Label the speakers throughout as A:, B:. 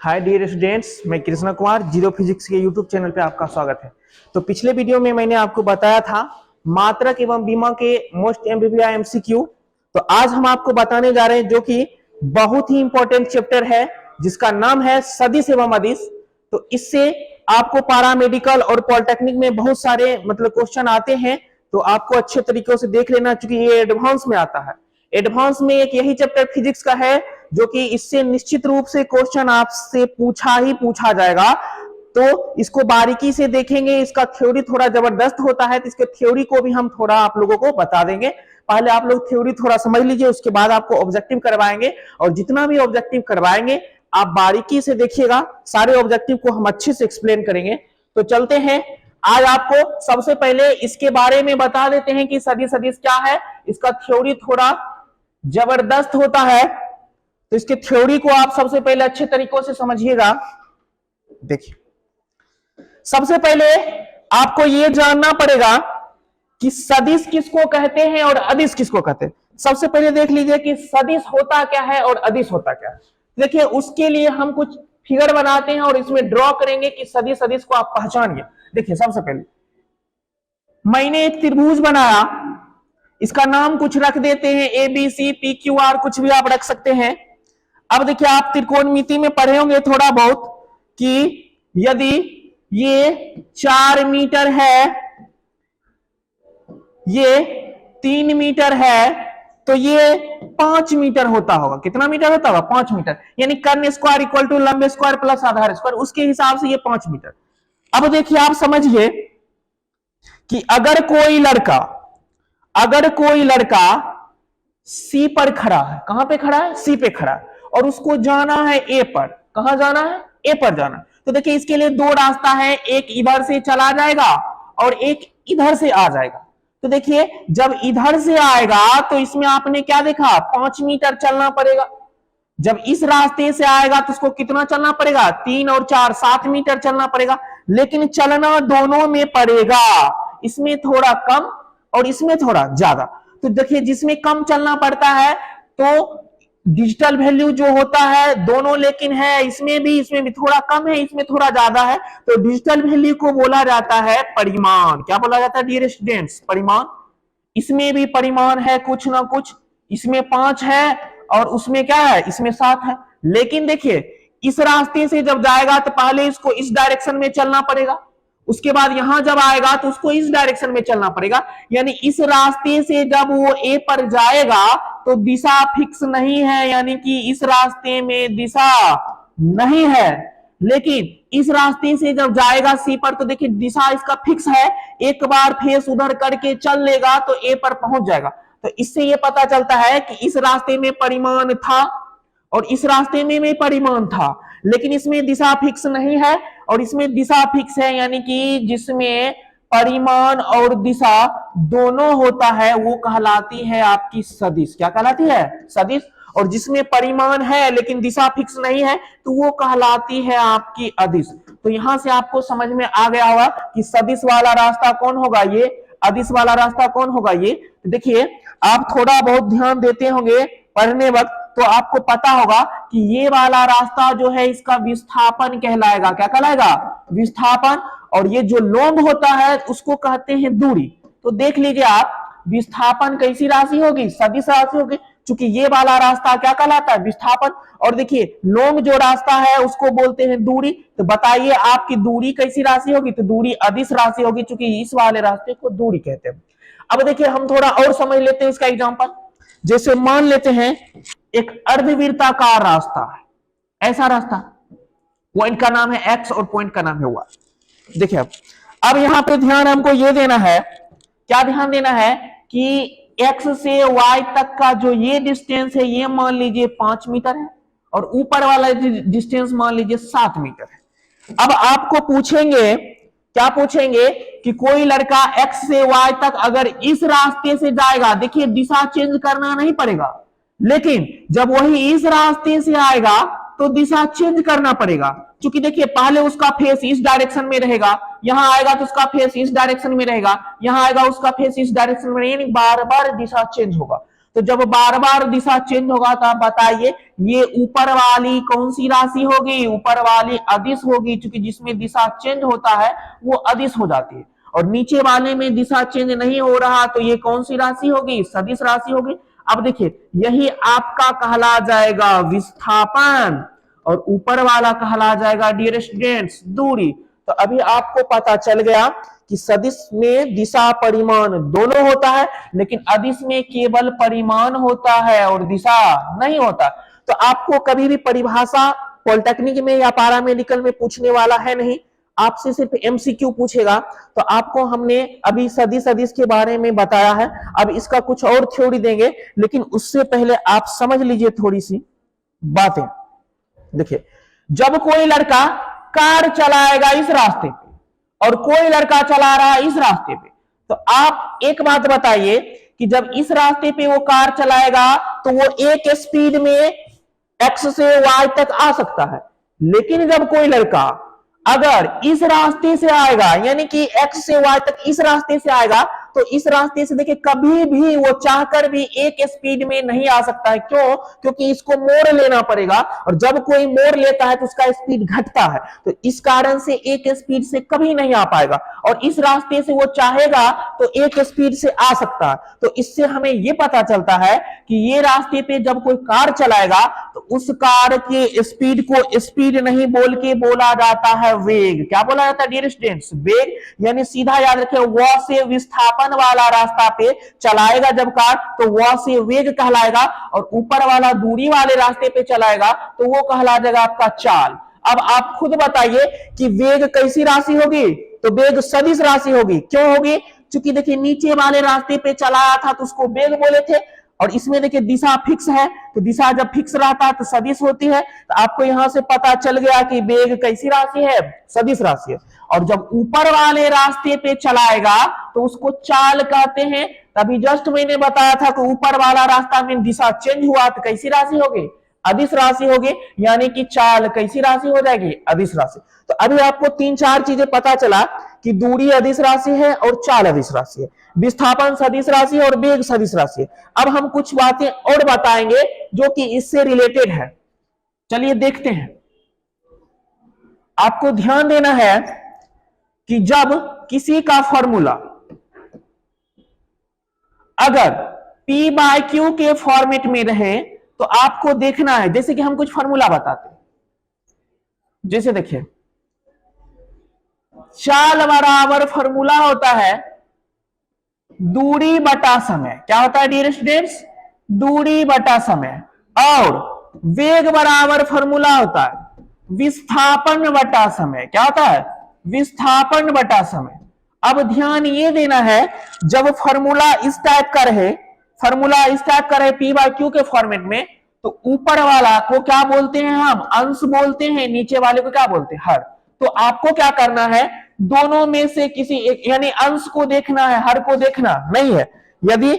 A: Hi dear students, मैं Krishna Kumar zero physics के YouTube channel पे आपका स्वागत है। तो पिछले वीडियो में मैंने आपको बताया था मात्रक एवं बीमा के मोस्ट एमबीबीआई एमसीक्यू। तो आज हम आपको बताने जा रहे हैं जो कि बहुत ही इंपॉर्टेंट चैप्टर है जिसका नाम है सदिश एवं अदिश। तो इससे आपको पैरामेडिकल और पॉलिटेक्निक में बहुत सारे क्वेश्चन आते हैं, तो आपको अच्छे तरीके से देख लेना क्योंकि ये एडवांस में आता है। एडवांस में एक यही चैप्टर फिजिक्स का है जो कि इससे निश्चित रूप से क्वेश्चन आपसे पूछा जाएगा। तो इसको बारीकी से देखेंगे, इसका थ्योरी थोड़ा जबरदस्त होता है, तो इसके थ्योरी को भी हम थोड़ा आप लोगों को बता देंगे। पहले आप लोग थ्योरी थोड़ा समझ लीजिए, उसके बाद आपको ऑब्जेक्टिव करवाएंगे और जितना भी ऑब्जेक्टिव करवाएंगे आप बारीकी से देखिएगा, सारे ऑब्जेक्टिव को हम अच्छे से एक्सप्लेन करेंगे। तो चलते हैं, आज आपको सबसे पहले इसके बारे में बता देते हैं कि सदिश अदिश क्या है। इसका थ्योरी थोड़ा जबरदस्त होता है, तो इसके थ्योरी को आप सबसे पहले अच्छे तरीकों से समझिएगा। देखिए, सबसे पहले आपको यह जानना पड़ेगा कि सदिश किसको कहते हैं और अदिश किसको कहते हैं। सबसे पहले देख लीजिए कि सदिश होता क्या है और अदिश होता क्या है। देखिए, उसके लिए हम कुछ फिगर बनाते हैं और इसमें ड्रॉ करेंगे कि सदिश अदिश को आप पहचानिए। देखिए, सबसे पहले मैंने एक त्रिभुज बनाया, इसका नाम कुछ रख देते हैं, A B C P Q R, कुछ भी आप रख सकते हैं। अब देखिए, आप त्रिकोणमिति में पढ़े होंगे थोड़ा बहुत कि यदि ये 4 मीटर है, ये 3 मीटर है, तो ये 5 मीटर होता होगा। कितना मीटर होता होगा? 5 मीटर। यानी कर्ण स्क्वायर इक्वल टू लंब स्क्वायर प्लस आधार स्क्वायर, उसके हिसाब से ये 5 मीटर। अब देखिए, आप समझिए कि अगर कोई लड़का सी पर खड़ा है, कहां पे खड़ा है? सी पे खड़ा है, और उसको जाना है ए पर। कहां जाना है? ए पर जाना। तो देखिए, इसके लिए दो रास्ता है, एक इधर से चला जाएगा और एक इधर से आ जाएगा। तो देखिए, जब इधर से आएगा तो इसमें आपने क्या देखा? 5 मीटर चलना पड़ेगा। जब इस रास्ते से आएगा तो उसको कितना चलना पड़ेगा? 3 और 4 7 मीटर चलना पड़ेगा। लेकिन चलना दोनों में पड़ेगा, इसमें थोड़ा कम और इसमें थोड़ा ज्यादा। तो देखिए, जिसमें कम चलना पड़ता है तो डिजिटल वैल्यू जो होता है दोनों लेकिन है, इसमें भी थोड़ा कम है, इसमें थोड़ा ज्यादा है, तो डिजिटल वैल्यू को बोला जाता है परिमाण। क्या बोला जाता है डियर स्टूडेंट्स? परिमाण। इसमें भी परिमाण है कुछ ना कुछ, इसमें 5 है और उसमें क्या है? इसमें 7 है। लेकिन देखिए, इस रास्ते से जब जाएगा तो पहले इसको इस डायरेक्शन में चलना पड़ेगा, उसके बाद यहां जब आएगा तो उसको इस डायरेक्शन में चलना पड़ेगा। यानी इस रास्ते से जब वो ए पर जाएगा तो दिशा फिक्स नहीं है, यानी कि इस रास्ते में दिशा नहीं है। लेकिन इस रास्ते से जब जाएगा सी पर तो देखिए, दिशा इसका फिक्स है, एक बार फेस उधर करके चल लेगा तो ए पर पहुंच जाएगा। तो इससे यह पता चलता है कि इस रास्ते में परिमाण था और इस रास्ते में परिमाण था, लेकिन इसमें दिशा फिक्स नहीं है और इसमें दिशा फिक्स है। यानी कि जिसमें परिमाण और दिशा दोनों होता है वो कहलाती है आपकी सदिश। क्या कहलाती है? सदिश। और जिसमें परिमाण है लेकिन दिशा फिक्स नहीं है तो वो कहलाती है आपकी अदिश। तो यहां से आपको समझ में आ गया होगा कि सदिश वाला रास्ता कौन होगा, ये। अदिश वाला रास्ता कौन होगा, ये। देखिए, आप थोड़ा बहुत ध्यान देते होंगे पढ़ने वक्त तो आपको पता होगा कि ये वाला रास्ता जो है इसका विस्थापन कहलाएगा। क्या कहलाएगा? विस्थापन। और ये जो लोंब होता है उसको कहते हैं दूरी। तो देख लीजिए आप, विस्थापन कैसी राशि होगी? सदिश राशि होगी, क्योंकि ये वाला रास्ता क्या कहलाता है? विस्थापन। और देखिए, लोंब जो रास्ता है उसको बोलते हैं दूरी। तो बताइए आपकी दूरी कैसी राशि होगी? तो दूरी अदिश राशि होगी, क्योंकि इस वाले रास्ते को दूरी कहते हैं। अब देखिए, हम थोड़ा और समझ लेते हैं इसका एग्जांपल। जैसे मान लेते हैं एक अर्धवृत्ताकार रास्ता है, ऐसा रास्ता, पॉइंट का नाम है एक्स और पॉइंट का नाम है वाई। देखिए, अब यहां पे ध्यान हमको ये देना है, क्या ध्यान देना है कि एक्स से वाई तक का जो ये डिस्टेंस है ये मान लीजिए 5 मीटर है और ऊपर वाला डिस्टेंस मान लीजिए 7 मीटर है। अब आपको पूछेंगे, क्या पूछेंगे कि कोई लड़का एक्स से वाई तक अगर इस रास्ते से जाएगा, देखिए दिशा चेंज करना नहीं पड़ेगा, लेकिन जब वही इस रास्ते से आएगा तो दिशा चेंज करना पड़ेगा। क्योंकि देखिए, पहले उसका फेस इस डायरेक्शन में रहेगा, यहां आएगा तो उसका फेस इस डायरेक्शन में रहेगा, यहां आएगा उसका फेस इस डायरेक्शन में रहेगा, यानी बार बार दिशा चेंज होगा। तो जब बार बार दिशा चेंज होगा तो आप बताइए ये ऊपर वाली कौन सी राशि होगी, ऊपर वाली अदिश होगी, क्योंकि जिसमें दिशा चेंज होता है वो अदिश हो जाती है, और नीचे वाले में दिशा चेंज नहीं हो रहा तो ये कौन सी राशि होगी, सदिश राशि होगी। अब देखिए यही आपका कहला जाएगा विस्थापन और ऊपर वाला कहला जाएगा डियर स्टूडेंट्स दूरी। तो अभी आपको पता चल गया कि सदिश में दिशा परिमाण दोनों होता है, लेकिन अदिश में केवल परिमाण होता है और दिशा नहीं होता। तो आपको कभी भी परिभाषा पॉलिटेक्निक में या पैरामेडिकल में पूछने वाला है नहीं, आपसे सिर्फ एमसीक्यू पूछेगा। तो आपको हमने अभी सदिश अदिश के बारे में बताया है, अब इसका कुछ और थ्योरी देंगे, लेकिन उससे पहले आप समझ लीजिए थोड़ी सी बातें। देखिए जब कोई लड़का कार चलाएगा इस रास्ते पे और कोई लड़का चला रहा है इस रास्ते पे, तो आप एक बात बताइए कि जब इस रास्ते पे वो कार चलाएगा तो वो एक स्पीड में एक्स से वाई तक आ सकता है, लेकिन जब कोई लड़का अगर इस रास्ते से आएगा यानी कि एक्स से वाई तक इस रास्ते से आएगा तो इस रास्ते से देखिए कभी भी वो चाहकर भी एक स्पीड में नहीं आ सकता है। क्यों? क्योंकि इसको मोड़ लेना पड़ेगा, और जब कोई मोड़ लेता है तो उसका स्पीड घटता है, तो इस कारण से एक स्पीड से कभी नहीं आ पाएगा, और इस रास्ते से वो चाहेगा तो एक स्पीड से आ सकता है। तो इससे हमें ये पता चलता है कि ये रास्ते पे जब कोई कार चलाएगा तो उस कार के स्पीड को स्पीड नहीं बोल के बोला जाता है वेग। क्या बोला जाता है डियर स्टूडेंट्स? वेग। यानी सीधा याद रखें, वह से विस्थापन वाला रास्ता पे चलाएगा जब कार तो वह से वेग कहलाएगा, और ऊपर वाला दूरी वाले रास्ते पे चलाएगा तो वो कहला जाएगा आपका चाल। अब आप खुद बताइए कि वेग कैसी राशि होगी? तो वेग सदिश राशि होगी। क्यों होगी? क्योंकि देखिए नीचे वाले रास्ते पे चलाया था तो उसको वेग बोले थे, और इसमें देखिए दिशा फिक्स है, तो दिशा जब फिक्स रहता है तो सदिश होती है। तो आपको यहां से पता चल गया कि वेग कैसी राशि है? सदिश राशि है। और जब ऊपर वाले रास्ते पे चलाएगा तो उसको चाल कहते हैं। तभी जस्ट मैंने बताया था कि ऊपर वाला रास्ता में दिशा चेंज हुआ तो कैसी राशि होगी? अदिश राशि होगी, यानी कि चाल कैसी राशि हो जाएगी? अदिश राशि। तो अभी आपको तीन चार चीजें पता चला कि दूरी अदिश राशि है और चाल अदिश राशि है, विस्थापन सदिश राशि है और वेग सदिश राशि है। अब हम कुछ बातें और बताएंगे जो कि इससे रिलेटेड है। चलिए देखते हैं। आपको ध्यान देना है कि जब किसी का फॉर्मूला अगर P बाय Q के फॉर्मेट में रहे तो आपको देखना है, जैसे कि हम कुछ फॉर्मूला बताते हैं। जैसे देखिए चाल बराबर फॉर्मूला होता है दूरी बटा समय। क्या होता है डियर स्टूडेंट्स? दूरी बटा समय। और वेग बराबर फॉर्मूला होता है विस्थापन बटा समय। क्या होता है? विस्थापन बटा समय। अब ध्यान ये देना है, जब फॉर्मूला इस टाइप का रहे, P बाय Q के फॉर्मेट में, तो ऊपर वाला को क्या बोलते हैं हम? अंश बोलते हैं। नीचे वाले को क्या बोलते हैं? हर। तो आपको क्या करना है, दोनों में से किसी एक, यानी अंश को देखना है, हर को देखना नहीं है। यदि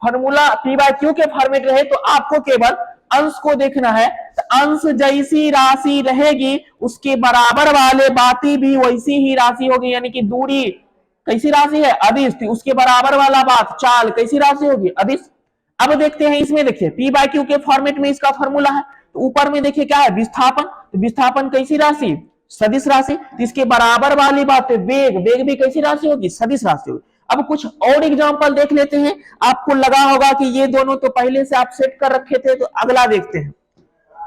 A: फॉर्मूला P बाय Q के फॉर्मेट रहे तो आपको केवल अंश को देखना है। तो अंश जैसी राशि रहेगी उसके बराबर वाले बाती भी वैसी ही राशि होगी, यानी कि दूरी कैसी राशि है? अदिश। उसके बराबर वाला बात चाल कैसी राशि होगी? अदिश। अब देखते हैं इसमें, देखिए P बाय Q के फॉर्मेट में इसका फॉर्मूला है, तो ऊपर में देखिए क्या है? विस्थापन। तो विस्थापन कैसी राशि? सदिश राशि। तो इसके बराबर वाली बात है वेग। वेग भी कैसी राशि होगी? सदिश राशि होगी। अब कुछ और एग्जांपल देख लेते हैं। आपको लगा होगा कि ये दोनों तो पहले से आप सेट कर रखे थे, तो अगला देखते हैं।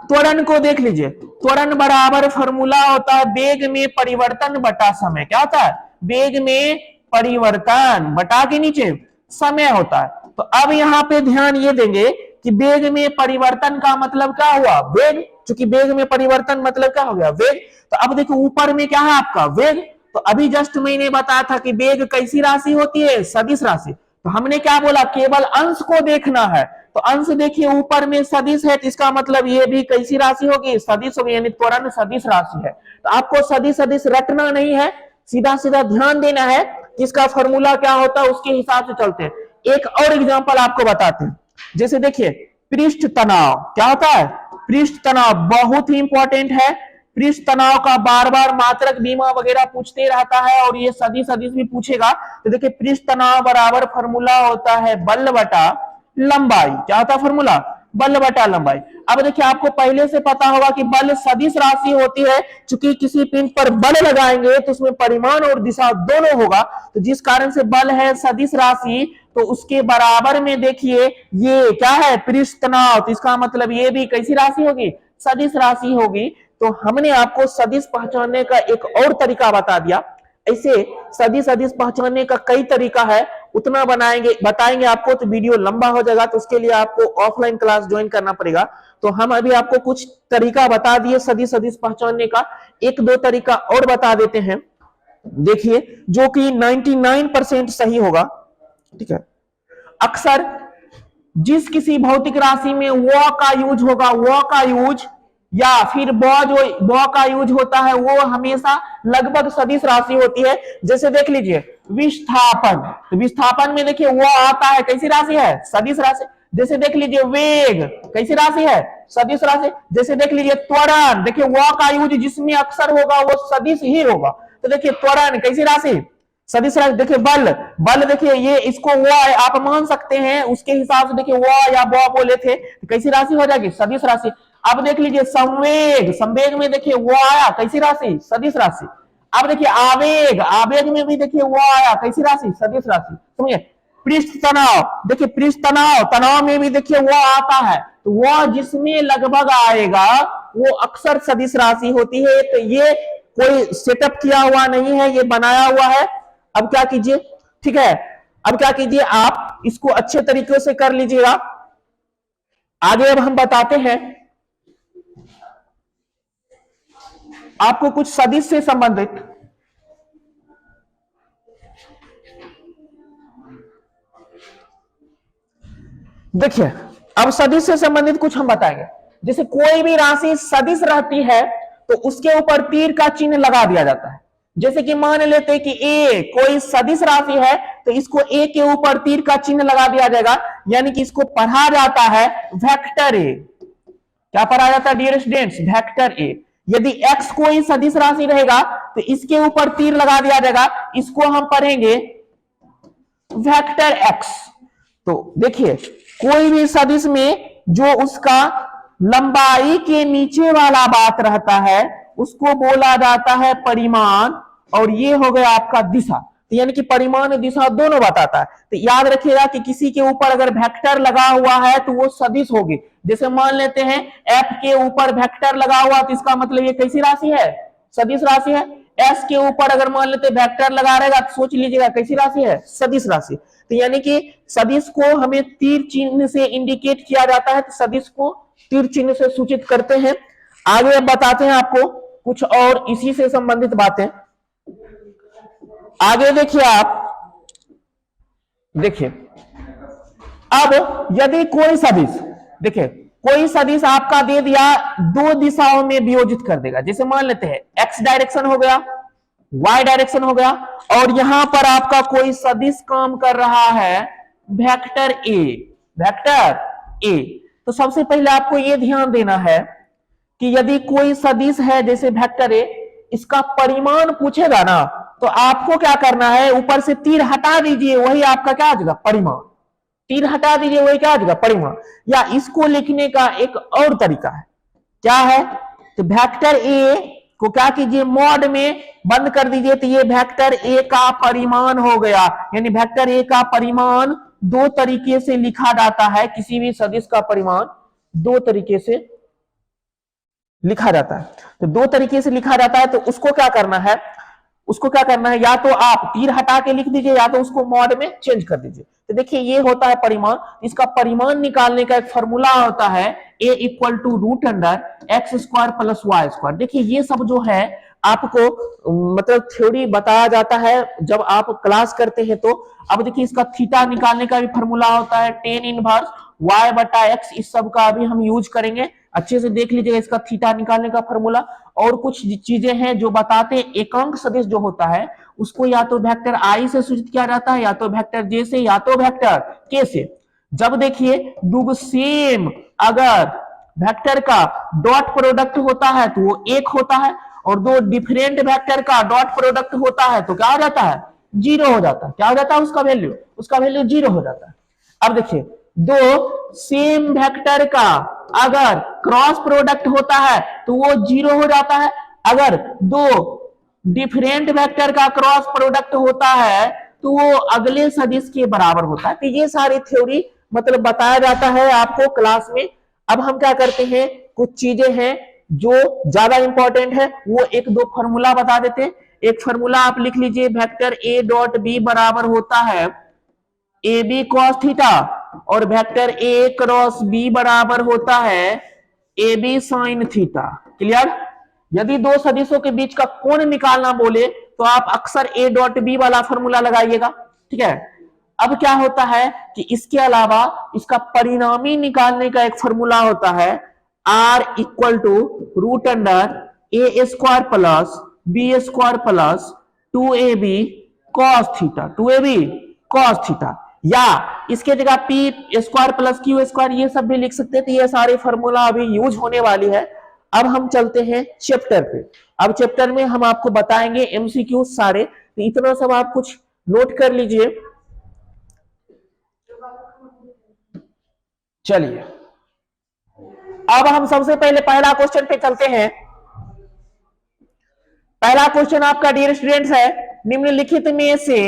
A: त्वरण को देख लीजिए। त्वरण बराबर फॉर्मूला होता है वेग में परिवर्तन बटा समय। क्या होता है? वेग में परिवर्तन बटा के नीचे समय होता है। तो अब यहाँ पे ध्यान ये देंगे कि वेग में परिवर्तन का मतलब क्या हुआ? वेग। चूंकि वेग में परिवर्तन मतलब क्या हो गया? वेग। तो अब देखो ऊपर में क्या है आपका? वेग। तो अभी जस्ट मैंने बताया था कि वेग कैसी राशि होती है? सदिश राशि। तो हमने क्या बोला? केवल अंश को देखना है। तो अंश देखिए ऊपर में सदिश है, तो इसका मतलब ये भी कैसी राशि होगी? सदिश होगी, यानी त्वरण सदिश राशि है। तो आपको सदिश सदिश रटना नहीं है, सीधा सीधा ध्यान देना है कि इसका फॉर्मूला क्या होता है, उसके हिसाब से चलते हैं। एक और एग्जांपल आपको बताते हैं। जैसे देखिए पृष्ठ तनाव। क्या होता है? पृष्ठ तनाव बहुत ही इंपॉर्टेंट है। पृष्ठ तनाव का बार बार मात्रक बीमा वगैरह पूछते रहता है, और ये सदिश सदिश भी पूछेगा। तो देखिए पृष्ठ तनाव बराबर फॉर्मूला होता है बल बटा लंबाई। क्या होता है फॉर्मूला? बल बटा लंबाई। अब देखिए आपको पहले से पता होगा कि बल सदिश राशि होती है, चूंकि किसी पिंड पर बल लगाएंगे तो उसमें परिमाण और दिशा दोनों होगा, तो जिस कारण से बल है सदिश राशि, तो उसके बराबर में देखिए ये क्या है? पृष्ठ तनाव। तो इसका मतलब ये भी कैसी राशि होगी? सदिश राशि होगी। तो हमने आपको सदिश पहचानने का एक और तरीका बता दिया। ऐसे सदिश सदिश पहचानने का कई तरीका है, उतना बताएंगे आपको तो वीडियो लंबा हो जाएगा, तो उसके लिए आपको ऑफलाइन क्लास ज्वाइन करना पड़ेगा। तो हम अभी आपको कुछ तरीका बता दिए सदिश सदिश पहचानने का, एक दो तरीका और बता देते हैं, देखिए, जो कि 99% सही होगा। ठीक है, अक्सर जिस किसी भौतिक राशि में व का यूज होगा, व का यूज या फिर ब का यूज होता है, वो हमेशा लगभग सदिश राशि होती है। जैसे देख लीजिए विस्थापन, तो विस्थापन में देखिए वो आता है, कैसी राशि है? सदिश राशि। जैसे देख लीजिए वेग, कैसी राशि है? सदिश राशि। जैसे देख लीजिए त्वरण, देखिए व का यूज जिसमें अक्सर होगा वो सदिश ही होगा। तो देखिए त्वरण कैसी राशि? सदिश राशि। देखिए बल, बल देखिए ये इसको वो आप मान सकते हैं, उसके हिसाब से देखिए वो या ब बोले थे, तो कैसी राशि हो जाएगी? सदिश राशि। अब देख लीजिए संवेग, संवेग में देखिए वो आया, कैसी राशि? सदिश राशि। अब देखिए आवेग, आवेग में भी देखिए वो आया, कैसी राशि? सदिश राशि। समझिए। पृष्ठ तनाव, देखिए पृष्ठ तनाव, तनाव में भी देखिए वो आता है, तो वो जिसमें लगभग आएगा वो अक्सर सदिश राशि होती है। तो ये कोई सेटअप किया हुआ नहीं है, ये बनाया हुआ है। अब क्या कीजिए, ठीक है, अब क्या कीजिए, आप इसको अच्छे तरीके से कर लीजिएगा। आगे अब हम बताते हैं आपको कुछ सदिश से संबंधित। देखिए अब सदिश से संबंधित कुछ हम बताएंगे। जैसे कोई भी राशि सदिश रहती है तो उसके ऊपर तीर का चिन्ह लगा दिया जाता है। जैसे कि मान लेते हैं कि ए कोई सदिश राशि है, तो इसको ए के ऊपर तीर का चिन्ह लगा दिया जाएगा, यानी कि इसको पढ़ा जाता है वेक्टर ए। क्या पढ़ा जाता है डियर स्टूडेंट्स? Vector A. यदि x कोई सदिश राशि रहेगा तो इसके ऊपर तीर लगा दिया जाएगा, इसको हम पढ़ेंगे वेक्टर x। तो देखिए कोई भी सदिश में जो उसका लंबाई के नीचे वाला बात रहता है उसको बोला जाता है परिमाण, और ये हो गया आपका दिशा। तो यानी कि परिमाण दिशा दोनों बताता है। तो याद रखिएगा कि किसी के ऊपर अगर वेक्टर लगा हुआ है तो वो सदिश होगी। जैसे मान लेते हैं f के ऊपर वेक्टर लगा हुआ, तो इसका मतलब ये कैसी राशि है? सदिश राशि है। s के ऊपर अगर मान लेते वेक्टर लगा रहेगा तो सोच लीजिएगा कैसी राशि है? सदिश राशि। तो यानी कि सदिश को हमें तीर चिन्ह से इंडिकेट किया जाता है, तो सदिश को तीर चिन्ह से सूचित करते हैं। आगे अब बताते हैं आपको कुछ और इसी से संबंधित बातें। आगे देखिए आप, देखिए अब यदि कोई सदिश, देखिए कोई सदिश आपका दे दिया दो दिशाओं में वियोजित कर देगा। जैसे मान लेते हैं x डायरेक्शन हो गया, y डायरेक्शन हो गया, और यहां पर आपका कोई सदिश काम कर रहा है वेक्टर a, वेक्टर a। तो सबसे पहले आपको यह ध्यान देना है कि यदि कोई सदिश है जैसे वेक्टर a, इसका परिमाण पूछेगा ना, तो आपको क्या करना है? ऊपर से तीर हटा दीजिए, वही आपका क्या आ जाएगा? परिमाण। तीर हटा दीजिए, वही क्या आ जाएगा? परिमाण। या इसको लिखने का एक और तरीका है, क्या है? तो वेक्टर ए को क्या कीजिए? मॉड में बंद कर दीजिए, तो ये वेक्टर ए का परिमाण हो गया। यानी वेक्टर ए का परिमाण दो तरीके से लिखा जाता है, किसी भी सदिश का परिमाण दो तरीके से लिखा जाता है। तो दो तरीके से लिखा जाता है, तो उसको क्या करना है? उसको क्या करना है? या तो आप तीर हटा के लिख दीजिए या तो उसको मॉड में चेंज कर दीजिए। तो देखिए ये होता है परिमाण। इसका परिमाण निकालने का एक फॉर्मूला होता है a equal to root under X square plus Y square. देखिए ये सब जो है आपको मतलब थ्योरी बताया जाता है जब आप क्लास करते हैं। तो अब देखिए इसका थीटा निकालने का भी फॉर्मूला होता है टेन इनवर्स y बटा एक्स। इस सब का अभी हम यूज करेंगे, अच्छे से देख लीजिएगा इसका थीटा निकालने का फॉर्मूला। और कुछ चीजें हैं जो बताते हैं एकांक सदिश जो होता है उसको या तो वेक्टर आई से सूचित किया जाता है, या तो वेक्टर जे से, या तो वेक्टर के से। जब देखिए दो सेम अगर वेक्टर का डॉट प्रोडक्ट होता है तो वो एक होता है, और दो डिफरेंट वेक्टर का डॉट प्रोडक्ट होता है तो क्या हो जाता है? जीरो हो जाता है। क्या हो जाता है? उसका वैल्यू जीरो हो जाता है। अब देखिए दो सेम वेक्टर का अगर क्रॉस प्रोडक्ट होता है तो वो जीरो हो जाता है, अगर दो डिफरेंट वेक्टर का क्रॉस प्रोडक्ट होता है तो वो अगले सदिश के बराबर होता है। तो ये सारी थ्योरी मतलब बताया जाता है आपको क्लास में। अब हम क्या करते हैं, कुछ चीजें हैं जो ज्यादा इंपॉर्टेंट है, वो एक दो फॉर्मूला बता देते हैं। एक फॉर्मूला आप लिख लीजिए, वेक्टर ए डॉट बी बराबर होता है ए बी कॉस थीटा, और वेक्टर ए क्रॉस बी बराबर होता है A B sine theta. Clear? यदि दो सदिशों के बीच का कोण निकालना बोले तो आप अक्सर ए डॉट बी वाला फॉर्मूला लगाइएगा। ठीक है। अब क्या होता है कि इसके अलावा इसका परिणामी निकालने का एक फॉर्मूला होता है, R equal to root under A square plus B square plus 2ab cos theta, 2ab cos theta, या इसके जगह P square plus Q square ये सब भी लिख सकते हैं। तो ये सारे फॉर्मूला अभी यूज होने वाली है। अब हम चलते हैं चैप्टर पे। अब चैप्टर में हम आपको बताएंगे एमसीक्यू सारे, तो इतना सब आप कुछ नोट कर लीजिए। चलिए अब हम सबसे पहले पहला क्वेश्चन पे चलते हैं। पहला क्वेश्चन आपका डियर स्टूडेंट्स है, निम्नलिखित में से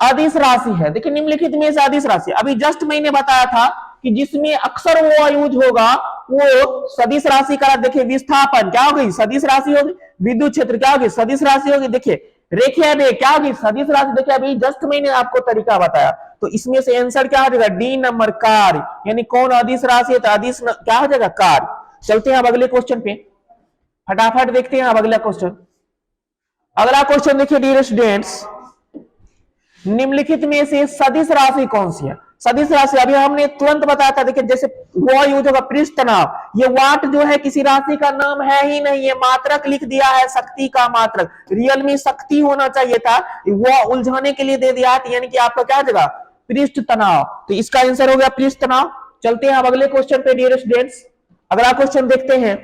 A: अदिश राशि है। देखिए निम्नलिखित में से अदिश राशि, अभी जस्ट मैंने बताया था कि जिसमें अक्सर वो यूज होगा वो सदिश राशि का। देखिए विस्थापन क्या होगी, सदिश राशि होगी। विद्युत क्षेत्र क्या होगी, सदिश राशि होगी। देखिए रेखीय वेग क्या होगी, सदिश राशि। देखिए अभी जस्ट मैंने आपको तरीका बताया, तो इसमें से आंसर क्या हो जाएगा, डी नंबर कार्य, यानी कौन अदिश राशि है तो अदिश क्या हो जाएगा, कार्य। चलते हैं अब अगले क्वेश्चन पे, फटाफट देखते हैं अब अगला क्वेश्चन। अगला क्वेश्चन देखिए डियर स्टूडेंट्स, निम्नलिखित में से सदिश राशि कौन सी है। सदिश राशि अभी हमने तुरंत बताया था। देखिए जैसे वो यूज होगा पृष्ठ तनाव, ये वाट जो है किसी राशि का नाम है ही नहीं, ये मात्रक लिख दिया है, शक्ति का मात्रक। रियल में शक्ति होना चाहिए था, वो उलझाने के लिए दे दिया, यानी कि आपका क्या जगह पृष्ठ तनाव। तो इसका आंसर हो गया पृष्ठ तनाव। चलते हैं अब अगले क्वेश्चन पे डियर स्टूडेंट्स। अगला क्वेश्चन देखते हैं।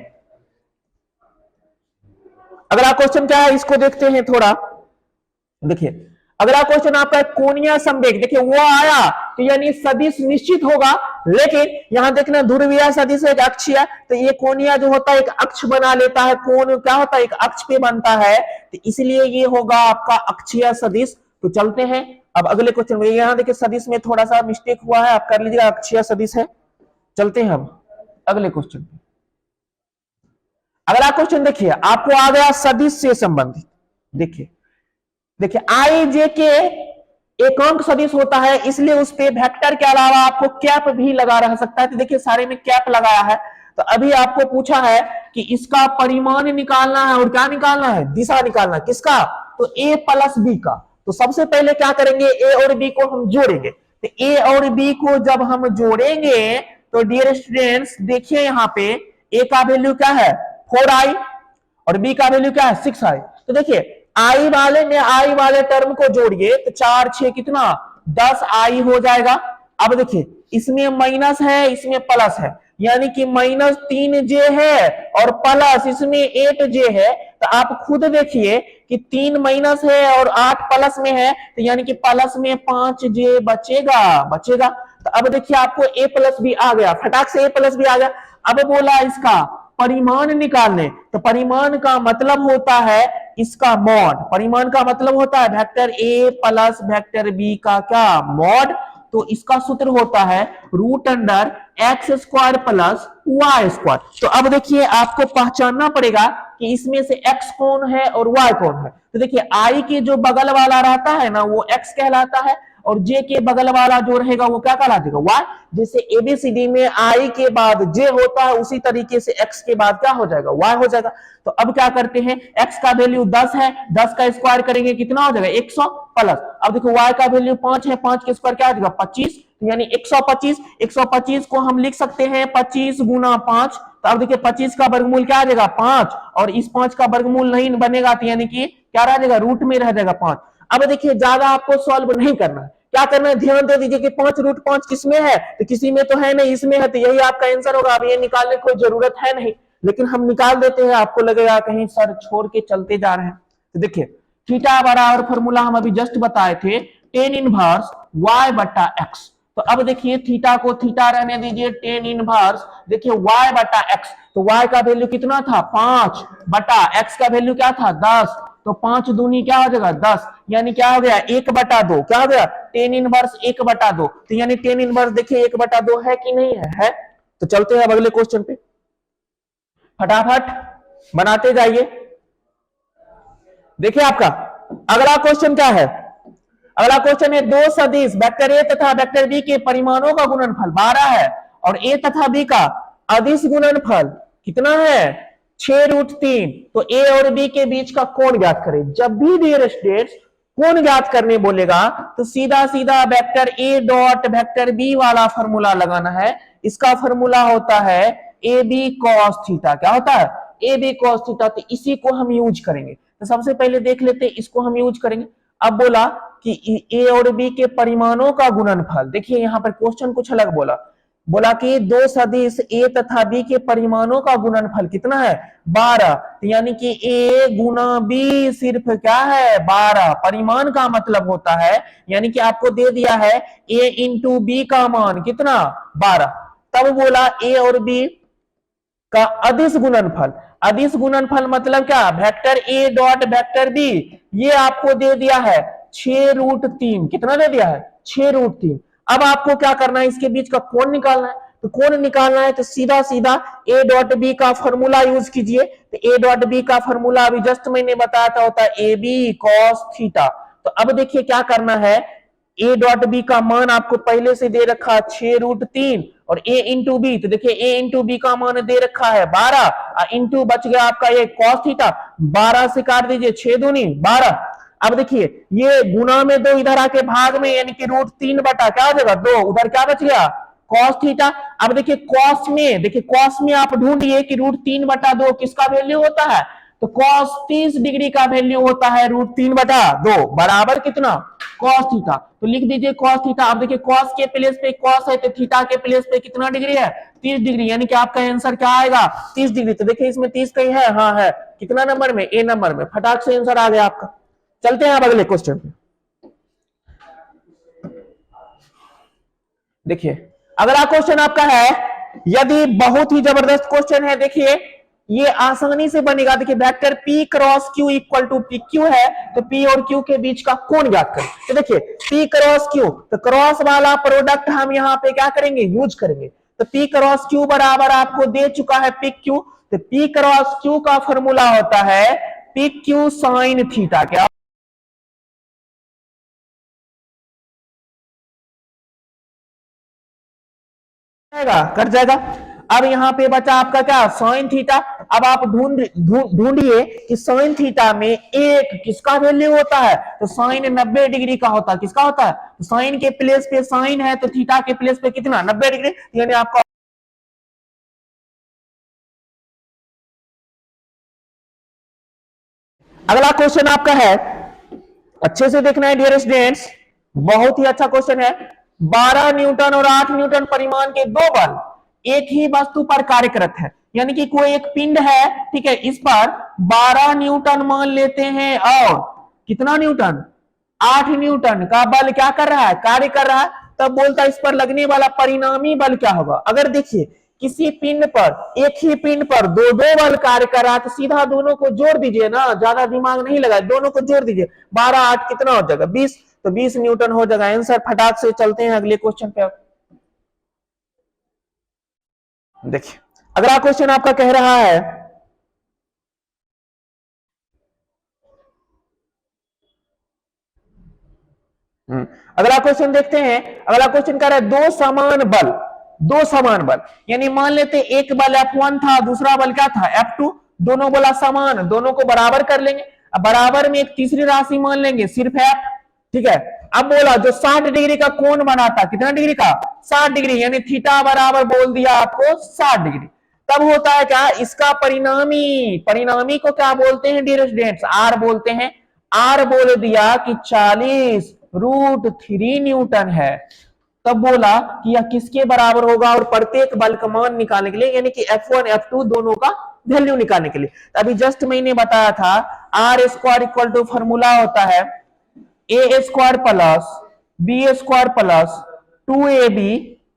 A: अगला क्वेश्चन क्या है इसको देखते हैं थोड़ा। देखिए अगला क्वेश्चन आपका कोणीय संवेग। देखिए वो आया तो यानी सदिश निश्चित होगा, लेकिन यहां देखना ध्रुवीय सदिश एक अक्षीय, तो ये कोणीय जो होता है एक अक्ष बना लेता है। कोण क्या होता है, एक अक्ष पे बनता है, तो इसलिए ये होगा आपका अक्षीय सदिश। तो चलते हैं अब अगले क्वेश्चन में। यहां देखिए सदिश में थोड़ा सा मिस्टेक हुआ है, आप कर लीजिएगा, अक्षीय सदिश है। चलते हैं हम अगले क्वेश्चन पे। अगला क्वेश्चन देखिए आपको आ गया सदिश से संबंधित। देखिए आई जे के एकांक सदिश होता है, इसलिए उस पे वेक्टर के अलावा आपको कैप भी लगा रह सकता है। तो देखिए सारे में कैप लगाया है। तो अभी आपको पूछा है कि इसका परिमाण निकालना है और क्या निकालना है, दिशा निकालना है। किसका, तो ए प्लस बी का। तो सबसे पहले क्या करेंगे, ए और बी को हम जोड़ेंगे। तो ए और बी को जब हम जोड़ेंगे तो डियर स्टूडेंट्स देखिए यहाँ पे ए का वैल्यू क्या है 4i और बी का वैल्यू क्या है 6i। तो देखिए आई वाले में आई वाले टर्म को जोड़िए तो 4 6 कितना 10i हो जाएगा। अब देखिए इसमें माइनस है इसमें प्लस है, यानी कि माइनस 3j है और प्लस इसमें 8j है। तो आप खुद देखिए कि 3 माइनस है और 8 प्लस में है, तो यानी कि प्लस में 5j बचेगा। तो अब देखिए आपको a प्लस भी आ गया, फटाक से a प्लस भी आ गया। अब बोला इसका परिमाण निकालने, तो परिमाण का मतलब होता है इसका मॉड। परिमाण का मतलब होता है vector A plus vector B का क्या मॉड। तो इसका सूत्र होता है root under X square plus Y square. तो अब देखिए आपको पहचानना पड़ेगा कि इसमें से x कौन है और y कौन है। तो देखिए i के जो बगल वाला रहता है ना वो x कहलाता है, और j के बगल वाला जो रहेगा वो क्या कहलाएगा y। जैसे एबीसीडी में i के बाद j होता है, उसी तरीके से x के बाद क्या हो जाएगा y हो जाएगा। तो अब क्या करते हैं, x का वैल्यू 10 है, 10 का स्क्वायर करेंगे कितना हो जाएगा 100 प्लस। अब देखो y का वैल्यू 5 है, 5 के स्क्वायर क्या हो जाएगा 25, यानी 125। 125 को हम लिख सकते हैं 25 गुना 5। तो अब देखिए 25 का वर्गमूल क्या आ जाएगा 5, और इस 5 का वर्गमूल नहीं बनेगा, तो यानी कि क्या रह जाएगा रूट में रह जाएगा 5। अब देखिए ज्यादा आपको सॉल्व नहीं करना है, क्या करना है ध्यान दे दीजिए कि 5 रूट 5 किसमें है, तो किसी में तो है नहीं, इसमें है, तो यही आपका आंसर होगा। अब ये निकालने की कोई जरूरत है नहीं, लेकिन हम निकाल देते हैं, आपको लगेगा कहीं सर छोड़ के चलते जा रहे हैं। तो देखिए थीटा बराबर फॉर्मूला हम अभी जस्ट बताए थे tan इनवर्स y बटा x। तो अब देखिए थीटा को थीटा रहने दीजिए, टेन इनवर्स देखिए y बटा x, तो y का वैल्यू कितना था 5 बटा x का वैल्यू क्या था 10, तो 5 दूनी क्या हो जाएगा 10, यानी क्या हो गया 1/2, क्या हो गया टेन इनवर्स 1/2, तो यानी टेन इनवर्स देखिए 1/2 है कि नहीं है? तो चलते हैं अब अगले क्वेश्चन पे, फटाफट बनाते जाइए। देखिए आपका अगला क्वेश्चन क्या है, अगला क्वेश्चन है दो सदिश वेक्टर ए तथा वेक्टर बी के परिमाणों का गुणनफल 12 है और ए तथा बी का अदिश गुणनफल कितना है 6√3, तो ए और बी के बीच का कोण ज्ञात करें। जब भी डियर स्टूडेंट्स कोण ज्ञात करने बोलेगा तो सीधा सीधा vector A dot vector B वाला फॉर्मूला लगाना है। इसका फॉर्मूला होता है ए बी कॉस थीटा, क्या होता है ए बी कॉस थीटा, तो इसी को हम यूज करेंगे। तो सबसे पहले देख लेते हैं, इसको हम यूज करेंगे। अब बोला कि ए और बी के परिमाणों का गुणनफल, देखिए यहां पर क्वेश्चन कुछ अलग बोला कि दो सदिश ए तथा बी के परिमाणों का गुणनफल कितना है 12, तो यानी कि ए गुना बी सिर्फ क्या है 12, परिमाण का मतलब होता है, यानी कि आपको दे दिया है ए इंटू बी का मान कितना 12। तब बोला ए और बी का अदिश गुणनफल, अदिश गुणनफल मतलब क्या vector A dot vector B, ये आपको दे दिया है 6√3, कितना दे दिया है 6√3। अब आपको क्या करना है इसके बीच का कोण निकालना है, तो कोण निकालना है तो सीधा सीधा ए डॉट बी का फॉर्मूला यूज कीजिए। तो ए डॉट बी का फॉर्मूला अभी जस्ट मैंने बताया था होता है ए बी कॉस थीटा। तो अब देखिए क्या करना है, ए डॉट बी का मान आपको पहले से दे रखा 6√3 और ए इंटू बी, तो देखिए ए इंटू बी का मान दे रखा है 12 इंटू बच गया आपका ये कॉस थीटा, 12 से काट दीजिए 6 दूनी 12। अब देखिए ये गुना में 2 इधर आके भाग में, यानी कि √3 बटा क्या हो जाएगा 2, उधर क्या बच गया कॉस थीटा। अब देखिए कॉस में, देखिए कॉस में आप ढूंढिए कि √3/2 किसका वैल्यू होता है, तो कॉस 30 डिग्री का वैल्यू होता है √3/2 बराबर कितना कॉस थीटा। तो लिख दीजिए कॉस थीटा। अब देखिए कॉस के प्लेस पे कॉस है तो थीटा के प्लेस पे कितना डिग्री है 30 डिग्री, यानी कि आपका आंसर क्या आएगा 30 डिग्री। तो देखिए इसमें 30 कहीं है, हाँ है, कितना नंबर में ए नंबर में, फटाक से आंसर आ गया आपका। चलते हैं अब अगले क्वेश्चन पे। देखिए अगला क्वेश्चन आपका है, यदि बहुत ही जबरदस्त क्वेश्चन है, देखिए ये आसानी से बनेगा। देखिए vector P cross Q equal to PQ है, तो P और Q के बीच का कोण ज्ञात करें। तो देखिए P क्रॉस Q, तो क्रॉस वाला प्रोडक्ट हम यहाँ पे क्या करेंगे यूज करेंगे। तो P क्रॉस Q बराबर आपको दे चुका है PQ, तो P क्रॉस Q का फॉर्मूला होता है PQ साइन थीटा, क्या कर जाएगा। अब यहाँ पे बचा आपका क्या साइन थीटा। अब आप ढूंढिए कि साइन थीटा में एक किसका वैल्यू होता है, तो साइन 90 डिग्री का होता है। किसका होता है, तो साइन के प्लेस पे साइन है तो थीटा के प्लेस पे कितना 90 डिग्री, यानी आपका अगला क्वेश्चन आपका है, अच्छे से देखना है डियर स्टूडेंट्स, बहुत ही अच्छा क्वेश्चन है। 12 न्यूटन और 8 न्यूटन परिमाण के दो बल एक ही वस्तु पर कार्यरत है, यानी कि कोई एक पिंड है, ठीक है, इस पर 12 न्यूटन मान लेते हैं और कितना न्यूटन 8 न्यूटन का बल क्या कर रहा है कार्य कर रहा है। तब बोलता है इस पर लगने वाला परिणामी बल क्या होगा। अगर देखिए किसी पिंड पर, एक ही पिंड पर दो दो बल कार्य कर रहा है, तो सीधा दोनों को जोड़ दीजिए ना, ज्यादा दिमाग नहीं लगा, दोनों को जोड़ दीजिए, 12 8 कितना हो जाएगा 20, तो 20 न्यूटन हो जाएगा आंसर। फटाक से चलते हैं अगले क्वेश्चन पे। देखिए अगला क्वेश्चन आपका कह रहा है, अगला क्वेश्चन देखते हैं। अगला क्वेश्चन कह रहा है दो समान बल, यानी मान लेते एक बल F1 था, दूसरा बल क्या था F2, दोनों बोला समान, दोनों को बराबर कर लेंगे। अब बराबर में एक तीसरी राशि मान लेंगे सिर्फ F, ठीक है। अब बोला जो 60 डिग्री का कोण बनाता, कितना डिग्री का 60 डिग्री, यानी थीटा बराबर बोल दिया आपको 60 डिग्री। तब होता है क्या, इसका परिणामी को क्या बोलते हैं डियर स्टूडेंट्स, आर बोलते हैं। आर बोल दिया कि 40√3 न्यूटन है। तब बोला कि यह किसके बराबर होगा, और प्रत्येक बल का मान निकालने के लिए, यानी कि F1 F2 दोनों का वैल्यू निकालने के लिए। अभी जस्ट मैंने बताया था R square equal to, formula होता है A square plus B square plus 2ab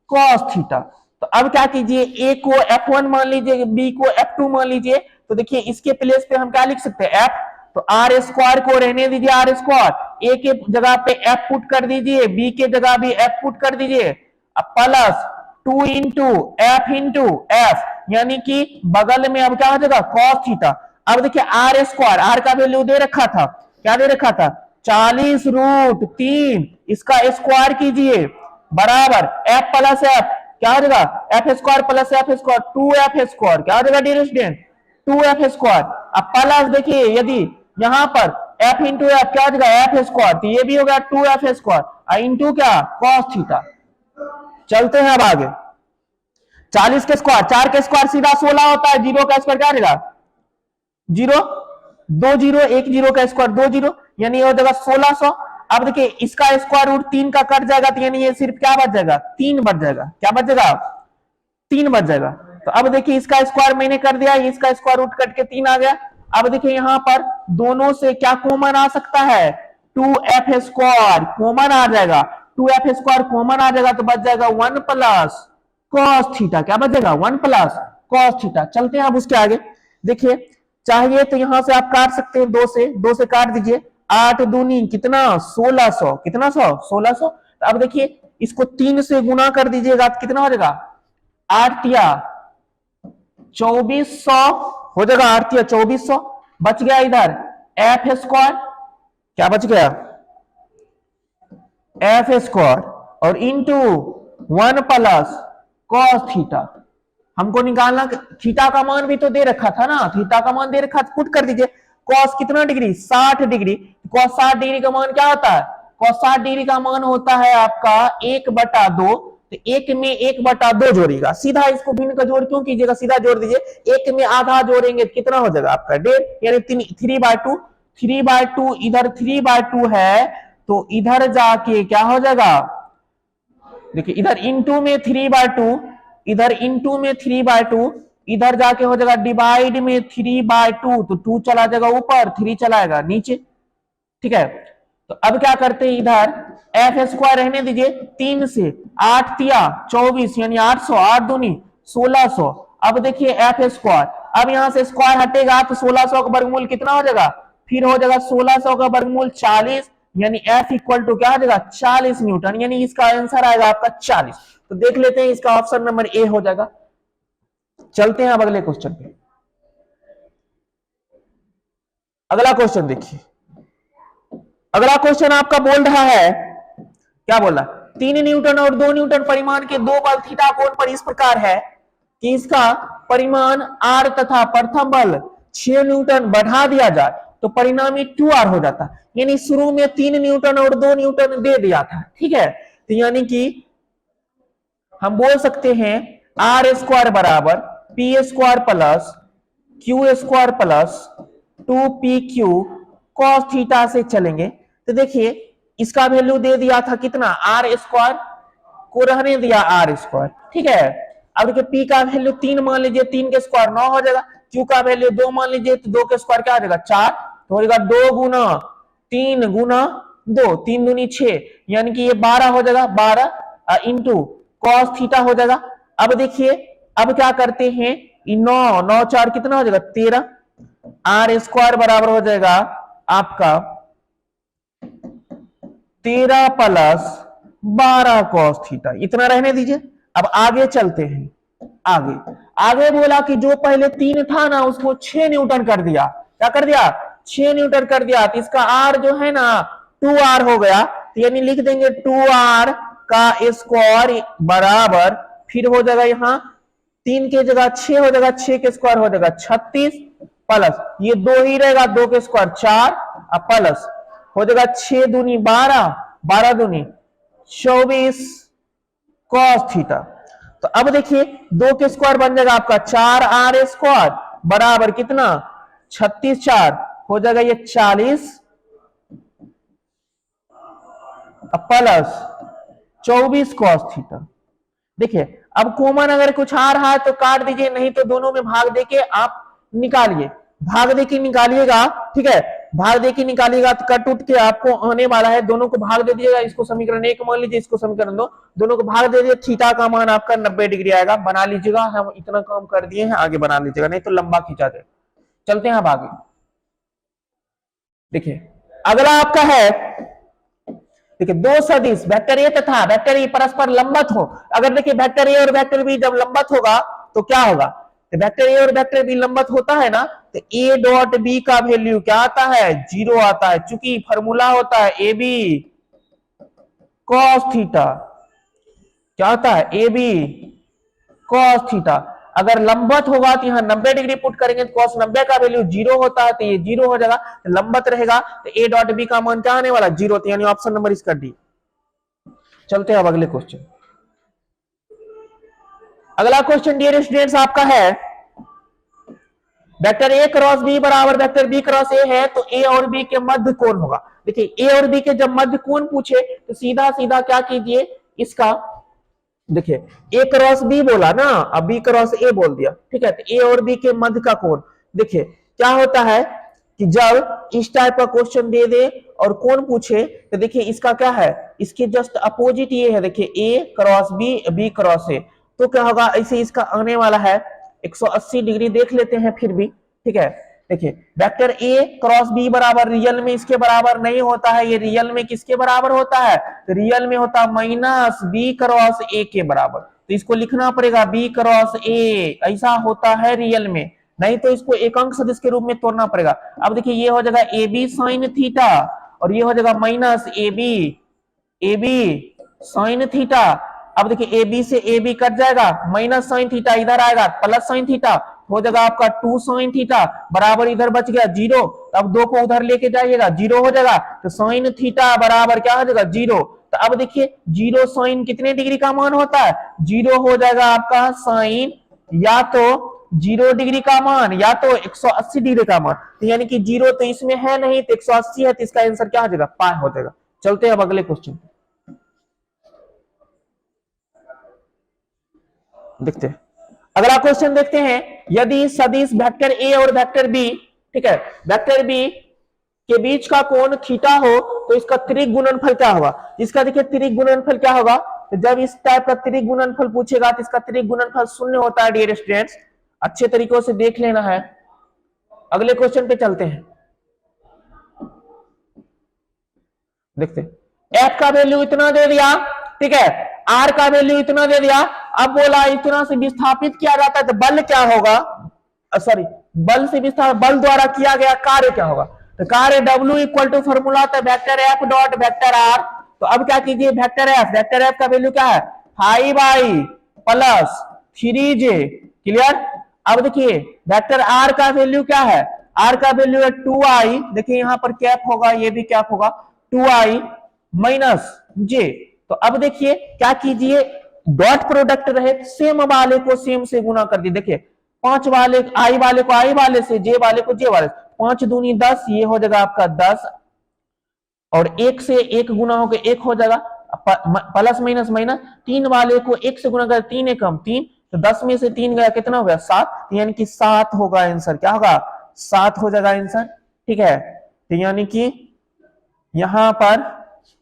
A: cos theta. तो अब क्या कीजिए, a को f1 मान लीजिए, b को f2 मान लीजिए। तो देखिए इसके प्लेस पे हम क्या लिख सकते हैं, f। तो आर स्क्वायर को रहने दीजिए आर स्क्वायर, a के जगह पे f पुट कर दीजिए, b के जगह भी f पुट कर दीजिए। अब प्लस 2 इंटू एफ, यानी कि बगल में अब क्या हो जाएगा cos थीटा। अब देखिए आर स्क्वायर, आर का वैल्यू दे रखा था, क्या दे रखा था 40√3, इसका स्क्वायर कीजिए बराबर एफ प्लस एफ, क्या हो जाएगा F square plus F square, 2f square, क्या हो जाएगा डियर स्टूडेंट 2f स्क्वायर। अब प्लस देखिए यदि यहां पर f इंटू एफ क्या हो जाएगा एफ स्क्वायर, तो ये भी होगा 2f स्क्वायर इंटू क्या cos थीटा। चलते हैं अब आगे, 40 के स्क्वायर, 4 के स्क्वायर सीधा 16 होता है, 0 का स्क्वायर क्या रहेगा 0, 2 0, 1 0 का स्क्वायर 2 0, यानी हो जाएगा 1600। अब देखिए इसका स्क्वायर रूट 3 का कट जाएगा, तो यानी ये सिर्फ क्या बच जाएगा 3 बच जाएगा, क्या बच जाएगा 3 बच जाएगा। तो अब देखिए इसका स्क्वायर मैंने कर दिया, इसका स्क्वायर रूट कट के 3 आ गया। अब देखिए यहां पर दोनों से क्या कॉमन आ सकता है, 2f स्क्वायर कॉमन आ जाएगा, 2f स्क्वायर कॉमन आ जाएगा तो बच जाएगा 1 प्लस cos थीटा, क्या बच जाएगा 1 प्लस cos थीटा। चलते हैं अब उसके आगे, देखिए चाहिए तो यहां से आप काट सकते हैं, 2 से काट दीजिए, 8 दूनी कितना 1600, कितना 1600। तो अब देखिए इसको 3 से गुना कर दीजिएगा तो कितना हो जाएगा 8 तिया 2400 हो जाएगा, 8 तिया 2400। बच गया इधर एफ स्क्वायर, क्या बच गया एफ स्क्वायर और इंटू 1 प्लस cos थीटा। हमको निकालना, थीटा का मान भी तो दे रखा था ना, थीटा का मान दे रखा था, पुट कर दीजिए। cos कितना डिग्री 60 डिग्री, cos 60 डिग्री का मान क्या होता है, cos 60 डिग्री का मान होता है आपका 1/2, तो 1 में 1/2 जोड़िएगा, सीधा इसको भिन्न का जोड़ क्यों कीजिएगा, सीधा जोड़ दीजिए, 1 में आधा जोड़ेंगे कितना हो जाएगा आपका 1.5, यानी 3/2, 3/2 इधर 3/2 है, तो इधर जाके क्या हो जाएगा, देखिए इधर इंटू में 3/2, इधर इंटू में 3/2, इधर जाके हो जाएगा डिवाइड में 3/2, तो 2 चला जाएगा ऊपर, 3 चलाएगा नीचे, ठीक है। तो अब क्या करते हैं, इधर एफ स्क्वायर रहने दीजिए, 3 से 8 तिया 24, यानी 800, 8 दूनी 1600। अब देखिए एफ स्क्वायर, अब यहां से स्क्वायर हटेगा तो 1600 का वर्गमूल कितना हो जाएगा, फिर हो जाएगा 1600 का वर्गमूल 40, यानी F इक्वल टू क्या हो जाएगा 40 न्यूटन, यानी इसका आंसर आएगा आपका 40। तो देख लेते हैं इसका ऑप्शन नंबर ए हो जाएगा। चलते हैं अब अगले क्वेश्चन पे। अगला क्वेश्चन देखिए, अगला क्वेश्चन आपका बोल रहा है, क्या बोला, 3 न्यूटन और 2 न्यूटन परिमाण के 2 बल थीटा कोण पर इस प्रकार है कि इसका परिमाण R तथा प्रथम बल 6 न्यूटन बढ़ा दिया जाए तो परिणामी 2R हो जाता। यानी शुरू में 3 न्यूटन और 2 न्यूटन दे दिया था, ठीक है, तो यानी कि हम बोल सकते हैं आर स्क्वायर बराबर P square plus Q square plus 2pq cos theta से चलेंगे। तो देखिए इसका वैल्यू दे दिया था कितना, आर स्क्वायर को रहने दिया आर स्क्वायर, ठीक है। अब देखिए पी का वैल्यू 3 मान लीजिए, 3 के स्क्वायर 9 हो जाएगा, क्यू का वैल्यू 2 मान लीजिए तो 2 के स्क्वायर क्या हो जाएगा 4, तो हो जाएगा 2 गुना 3 गुना 2, 3 दूनी 6, यानी कि ये 12 हो जाएगा, 12 इंटू cos थीटा हो जाएगा। अब देखिए अब क्या करते हैं, 9 9 4 कितना हो जाएगा 13, आर स्क्वायर बराबर हो जाएगा आपका 13 प्लस 12 cos थीटा, इतना रहने दीजिए। अब आगे चलते हैं, आगे बोला कि जो पहले 3 था ना उसको 6 न्यूटन कर दिया, क्या कर दिया 6 न्यूटन कर दिया, तो इसका आर जो है ना 2R हो गया, तो यानी लिख देंगे 2R का स्क्वायर बराबर, फिर हो जाएगा यहाँ 3 के जगह 6 हो जाएगा, 6 के स्क्वायर हो जाएगा 36 प्लस ये 2 ही रहेगा, 2 के स्क्वायर 4 प्लस हो जाएगा 6 दूनी 12, 12 दूनी 24 cos थीटा। तो अब देखिए 2 के स्क्वायर बन जाएगा आपका 4R स्क्वायर बराबर कितना 36, 4 हो जाएगा ये 40 प्लस 24 cos थीटा। देखिए अब कॉमन अगर कुछ आ रहा है तो काट दीजिए, नहीं तो दोनों में भाग देके आप निकालिए, भाग देके निकालिएगा, ठीक है। भाग दे के निकालिएगा तो कट उठ के आपको आने वाला है, दोनों को भाग दे दीजिएगा, इसको समीकरण 1 मान लीजिए, इसको समीकरण 2, दोनों को भाग दे दीजिए, थीटा का मान आपका 90 डिग्री आएगा। बना लीजिएगा, हम इतना काम कर दिए हैं, आगे बना लीजिएगा नहीं तो लंबा खींचा दे। चलते हैं अब आगे। देखिए अगला आपका है, देखिए दो सदिश वेक्टर ए तथा वेक्टर ई परस्पर लंबत हो। अगर देखिए वेक्टर ए और वेक्टर बी जब लंबत होगा तो क्या होगा, तो वेक्टर ए और वेक्टर बी लंबत होता है ना, तो ए डॉट बी का वैल्यू क्या आता है, 0 आता है, चूंकि फॉर्मूला होता है ए बी कॉस थीटा। क्या होता है, ए बी कॉस थीटा। अगर लंबत होगा तो यहाँ 90 डिग्री पुट करेंगे तो cos 90 का वैल्यू 0 होता है, तो ये 0 हो जाएगा। तो लंबत रहेगा तो ए डॉट बी का मान क्या आने वाला, 0, यानी ऑप्शन नंबर इसका डी। चलते हैं अब अगले क्वेश्चन। अगला क्वेश्चन डियर स्टूडेंट्स आपका है, वेक्टर ए क्रॉस बी बराबर वेक्टर बी क्रॉस ए है, तो ए और बी के मध्य कौन होगा। देखिए ए और बी के जब मध्य कौन पूछे तो सीधा सीधा क्या कीजिए, इसका देखिए ए क्रॉस बी बोला ना, अब बी क्रॉस ए बोल दिया, ठीक है। तो ए और बी के मध्य का कोण, देखिए क्या होता है कि जब इस टाइप का क्वेश्चन दे दे और कौन पूछे तो देखिए इसका क्या है, इसके जस्ट अपोजिट ये है, देखिए A cross B, B cross A, तो क्या होगा, ऐसे इसका आने वाला है 180 डिग्री। देख लेते हैं फिर भी, ठीक है। देखिए वेक्टर ए क्रॉस बी बराबर रियल में इसके बराबर नहीं होता है, ये रियल में किसके बराबर होता है, तो रियल में होता है माइनस बी क्रॉस ए के बराबर, तो इसको लिखना पड़ेगा बी क्रॉस ए, ऐसा होता है रियल में, नहीं तो इसको एकांक सदिश के रूप में तोड़ना पड़ेगा। अब देखिए ये हो जाएगा ए बी साइन थीटा और ये हो जाएगा minus A B sine theta. अब देखिए ए बी से ए बी कट जाएगा, माइनस साइन थीटा इधर आएगा, प्लस साइन थीटा हो जाएगा आपका 2 साइन थीटा बराबर इधर बच गया 0। अब 2 को उधर लेके जाइएगा 0 हो जाएगा, तो साइन थीटा बराबर क्या हो जाएगा 0। तो अब देखिए 0 साइन कितने डिग्री का मान होता है, 0 हो जाएगा आपका साइन या तो 0 डिग्री का मान या तो 180 डिग्री का मान, तो यानी कि 0 तो इसमें है नहीं तो 180 है, तो इसका आंसर क्या हो जाएगा, पाई हो जाएगा। चलते हैं अब अगले क्वेश्चन देखते हैं। अगला क्वेश्चन देखते हैं, यदि सदिश वेक्टर ए और वेक्टर बी, ठीक है, वेक्टर बी के बीच का कोण थीटा हो तो इसका त्रिक गुणनफल क्या होगा। इसका देखिए त्रिक गुणनफल क्या होगा, तो जब इस टाइप का त्रिक गुणनफल पूछेगा तो इसका त्रिक गुणनफल 0 होता है डियर स्टूडेंट्स, अच्छे तरीकों से देख लेना है। अगले क्वेश्चन पे चलते हैं, देखते हैं। एफ का वैल्यू इतना दे दिया, ठीक है, आर का वैल्यू इतना दे दिया, अब बोला इतना से विस्थापित किया जाता है तो बल क्या होगा, सॉरी बल से विस्थापित, बल द्वारा किया गया कार्य क्या होगा, तो कार्य W इक्वल टू फॉर्मूला था vector F dot vector R. तो अब क्या कीजिए, वेक्टर एफ का वैल्यू क्या है 5i प्लस 3j, क्लियर। अब देखिए वेक्टर आर का वैल्यू क्या है, आर का वैल्यू है 2i, देखिए यहां पर कैप होगा, ये भी कैप होगा, 2i माइनस j। तो अब देखिए क्या कीजिए, डॉट प्रोडक्ट रहे सेम वाले को सेम से गुना कर दिए। देखिए 5 वाले आई वाले को आई वाले से, जे वाले को जे वाले से, 5 दूनी 10, ये हो जाएगा आपका 10 और 1 से 1 गुना होकर 1 हो जाएगा, प्लस माइनस माइनस, 3 वाले को 1 से गुना कर 3 1 कम 3, तो 10 में से 3 गया कितना हो गया 7, यानी कि 7 होगा आंसर, क्या होगा 7 हो जाएगा आंसर, ठीक है। तो यानी कि यहां पर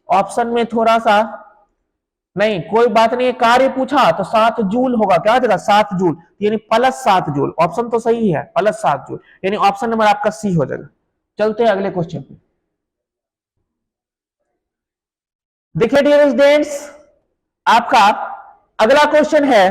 A: ऑप्शन में थोड़ा सा नहीं, कोई बात नहीं, कार्य पूछा तो 7 जूल होगा, क्या हो जाएगा 7 जूल, यानी प्लस 7 जूल, ऑप्शन तो सही है प्लस 7 जूल, यानी ऑप्शन नंबर आपका सी हो जाएगा। चलते हैं अगले क्वेश्चन पे, देखिए डियर स्टूडेंट्स आपका अगला क्वेश्चन है,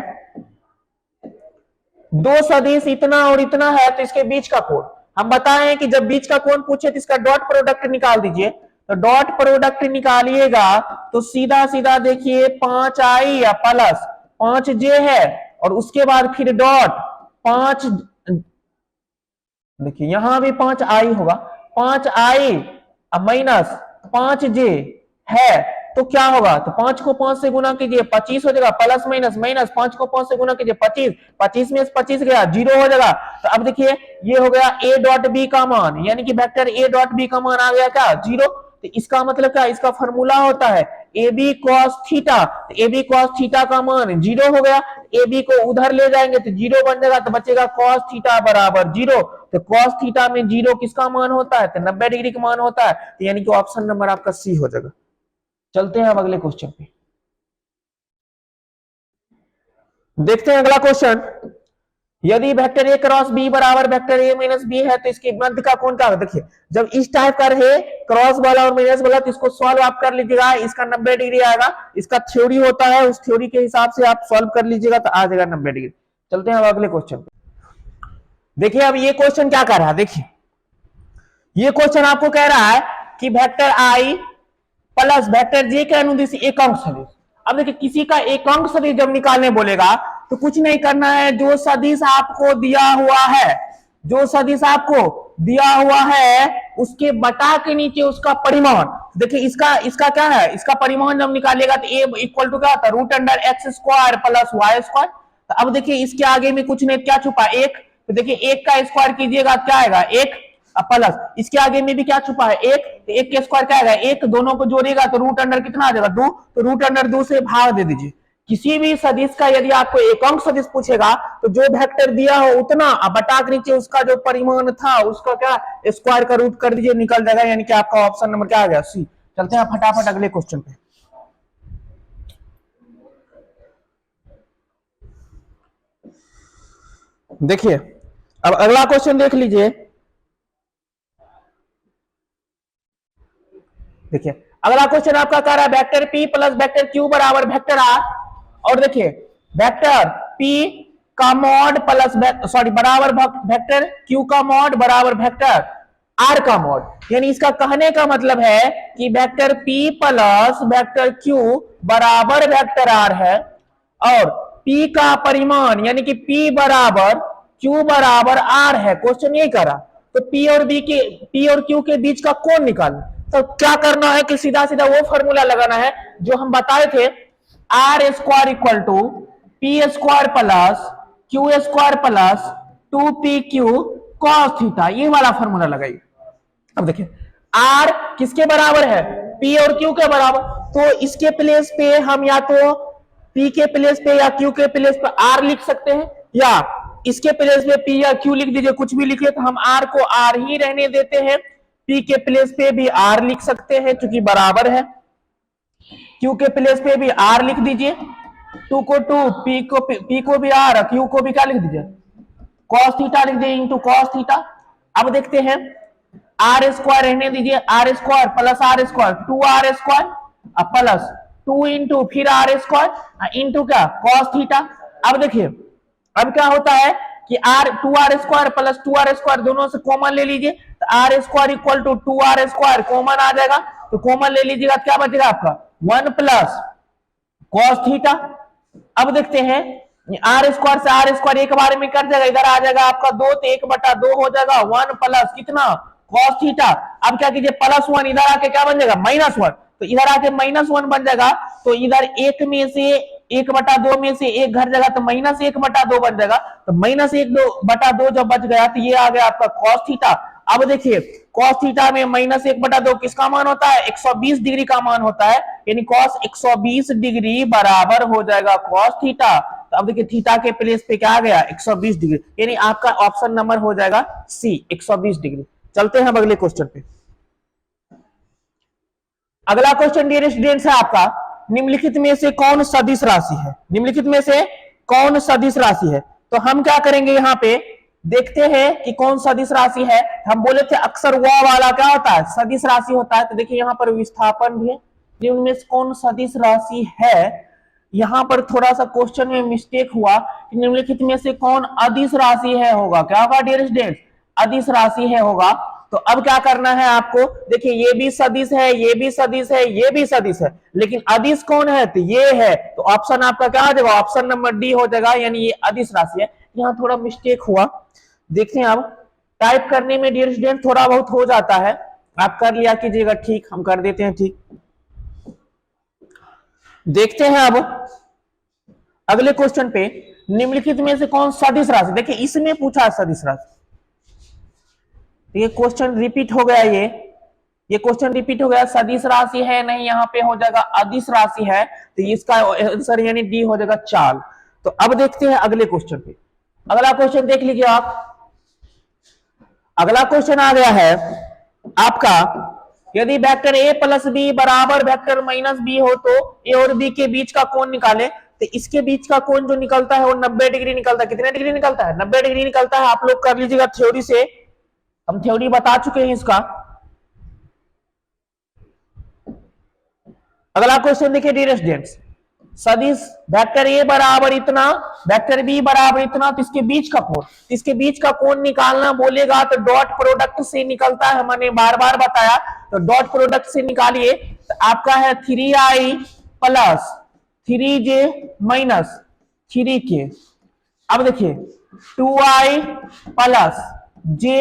A: दो सदिश इतना और इतना है तो इसके बीच का कोण, हम बताएं कि जब बीच का कोण पूछे तो इसका डॉट प्रोडक्ट निकाल दीजिए। तो डॉट प्रोडक्ट निकालिएगा तो सीधा सीधा देखिए 5i या प्लस 5j है और उसके बाद फिर डॉट 5, देखिए यहां भी 5i होगा, 5i माइनस 5j है, तो क्या होगा, तो 5 को 5 से गुना कीजिए 25 हो जाएगा, प्लस माइनस माइनस 5 को 5 से गुना कीजिए 25, 25 में से 25 गया 0 हो जाएगा। तो अब देखिए ये हो गया a डॉट बी का मान, यानी कि वेक्टर a डॉट बी का मान आ गया क्या 0। तो इसका मतलब क्या, इसका फॉर्मूला होता है ए बी कॉस थीटा, तो ए बी कॉस थीटा का मान 0 हो गया, ए बी को उधर ले जाएंगे तो 0 बन जाएगा, तो बचेगा कॉस थीटा बराबर 0। तो तो cos थीटा में 0 किसका मान होता है? तो 90 डिग्री का मान होता है। तो यानी कि ऑप्शन नंबर आपका सी हो जाएगा। चलते हैं अब अगले क्वेश्चन पे, देखते हैं अगला क्वेश्चन। यदि वेक्टर ए क्रॉस बी बराबर वेक्टर ए माइनस बी है तो इसके मध्य का कोण क्या होगा? देखिए जब इस टाइप का रहे क्रॉस वाला और माइनस वाला तो इसको सॉल्व आप कर लीजिएगा, इसका 90 डिग्री आएगा। इसका थ्योरी होता है, उस थ्योरी के हिसाब से आप सॉल्व कर लीजिएगा तो आ जाएगा 90 डिग्री। चलते हैं अब अगले क्वेश्चन पे। देखिए अब ये क्वेश्चन क्या कर रहा है, देखिए ये क्वेश्चन आपको कह रहा है कि वेक्टर आई प्लस वेक्टर जे के अनुदिश एक अंक सदिश। अब देखिए किसी का एक अंक सदिश जब निकालने बोलेगा तो कुछ नहीं करना है, जो सदिश आपको दिया हुआ है, जो सदिश आपको दिया हुआ है उसके बटा के नीचे उसका परिमाण। देखिए इसका क्या है, इसका परिमाण जब निकालेगा तो ए इक्वल टू क्या होता है? Root under X square plus Y square. तो अब देखिए इसके आगे में कुछ नहीं, क्या छुपा? एक। तो देखिए एक का स्क्वायर कीजिएगा क्या आएगा? एक प्लस इसके आगे में भी क्या छुपा है? एक। तो एक के स्क्वायर क्या आएगा? एक। दोनों को जोड़ेगा तो रूट अंडर कितना आ जाएगा? 2। तो रूट अंडर 2 से भाग दे दीजिए। किसी भी सदिश का यदि आपको एक अंक सदिश पूछेगा तो जो वेक्टर दिया हो उतना बटा के नीचे उसका जो परिमाण था उसका क्या स्क्वायर का रूट कर दीजिए, निकल जाएगा। यानी कि आपका ऑप्शन नंबर क्या आ गया? सी। चलते हैं फटाफट अगले क्वेश्चन पे। देखिए अब अगला क्वेश्चन देख लीजिए। देखिए अगला क्वेश्चन आपका कह रहा है vector P plus vector Q बराबर वेक्टर R। और देखिए वेक्टर P का मॉड प्लस बराबर वेक्टर Q का मॉड बराबर वेक्टर R का मॉड। यानी इसका कहने का मतलब है कि vector P plus vector Q बराबर वेक्टर R है और P का परिमाण यानी कि P बराबर Q बराबर R है। क्वेश्चन ये करा तो P और Q के बीच का कोण निकालना। तो क्या करना है कि सीधा सीधा वो फॉर्मूला लगाना है जो हम बताए थे, R square equal to P square plus Q square plus 2pq cos theta. ये वाला फॉर्मूला लगाइए। अब देखिए आर किसके बराबर है? पी और क्यू के बराबर। तो इसके प्लेस पे हम या तो पी के प्लेस पे या क्यू के प्लेस पे आर लिख सकते हैं, या इसके प्लेस पे पी या क्यू लिख दीजिए, कुछ भी लिखिए। तो हम आर को आर ही रहने देते हैं, पी के प्लेस पे भी आर लिख सकते हैं क्योंकि बराबर है, क्यू के प्लेस पे भी आर लिख दीजिए, 2 को 2, पी को भी आर, क्यू को भी क्या लिख दीजिए? cos थीटा लिख दीजिए इंटू cos थीटा। अब देखते हैं आर स्क्वायर रहने दीजिए, R square plus R square 2r square plus 2 into फिर आर स्क्वायर इंटू क्या? cos theta. अब देखिए अब क्या होता है कि are 2r square plus 2r square दोनों से कॉमन ले लीजिए, तो R square equal to 2r square common आ जाएगा। तो कॉमन ले लीजिएगा क्या बचेगा आपका? 1 प्लस cos थीटा। अब देखते हैं आर स्क्वायर से आर स्क्वायर एक बार में कट जाएगा, इधर आ जाएगा आपका 2, तो 1/2 हो जाएगा। 1 प्लस कितना? cos theta. अब क्या कीजिए +1 इधर आके क्या बन जाएगा? -1। तो इधर आके -1 बन जाएगा। तो इधर 1 में से 1/2 में से 1 घट जाएगा तो -1/2 बन जाएगा। तो -1/2 जब बच गया तो ये आ गया आपका cos थीटा। अब देखिए cos थीटा में -1/2 किसका मान होता है? 120 डिग्री का मान होता है। यानी cos 120 डिग्री बराबर हो जाएगा cos थीटा। तो अब देखिए थीटा के प्लेस पे क्या आ गया? 120 डिग्री। यानी आपका ऑप्शन नंबर हो जाएगा सी, 120 डिग्री। चलते हैं अगले क्वेश्चन पे। अगला क्वेश्चन डियर स्टूडेंट्स है आपका, निम्नलिखित में से कौन सदिश राशि है? निम्नलिखित में से कौन सदिश राशि है? तो हम क्या करेंगे यहाँ पे देखते हैं कि कौन सदिश राशि है। हम बोले थे अक्सर वो वाला क्या होता है? सदिश राशि होता है। तो देखिए यहाँ पर विस्थापन भी है। इनमें से कौन सदिश राशि है? यहाँ पर थोड़ा सा क्वेश्चन में मिस्टेक हुआ कि निम्नलिखित में से कौन अदिश राशि है होगा। क्या होगा डियर स्टूडेंट्स? अदिश राशि है होगा। तो अब क्या करना है आपको? देखिए ये भी सदिश है, ये भी सदिश है, ये भी सदिश है, लेकिन अदिश कौन है? तो ये है। तो ऑप्शन आपका क्या हो जाएगा? ऑप्शन नंबर डी हो जाएगा। यानी ये अदिश राशि है। यहाँ थोड़ा मिस्टेक हुआ, देखते हैं। अब टाइप करने में डियर स्टूडेंट थोड़ा बहुत हो जाता है, आप कर लिया कीजिएगा ठीक, हम कर देते हैं ठीक। देखते हैं अब अगले क्वेश्चन पे, निम्नलिखित में से कौन सदिश राशि? देखिए इसमें पूछा सदिश राशि, ये क्वेश्चन रिपीट हो गया। ये क्वेश्चन रिपीट हो गया। सदिश राशि है नहीं, यहाँ पे हो जाएगा अदिश राशि है। तो इसका आंसर यानी डी हो जाएगा चाल। तो अब देखते हैं अगले क्वेश्चन पे। अगला क्वेश्चन देख लीजिए आप। अगला क्वेश्चन आ गया है आपका, यदि वेक्टर ए प्लस बी बराबर वेक्टर माइनस बी हो तो ए और बी के बीच का कोण निकाले। तो इसके बीच का कोण जो निकलता है वो 90 डिग्री निकलता है। कितने डिग्री निकलता है? 90 डिग्री निकलता है। आप लोग कर लीजिएगा थ्योरी से, हम थ्योरी बता चुके हैं इसका। अगला क्वेश्चन देखिए डियर स्टूडेंट्स, सदिश वेक्टर ए बराबर इतना, वेक्टर बी बराबर इतना, तो इसके बीच का कोण, इसके बीच का कोण निकालना बोलेगा तो डॉट प्रोडक्ट से निकलता है। मैंने बार बार बताया, तो डॉट प्रोडक्ट से निकालिए तो आपका है 3i plus 3j minus 3k। अब देखिए 2i plus j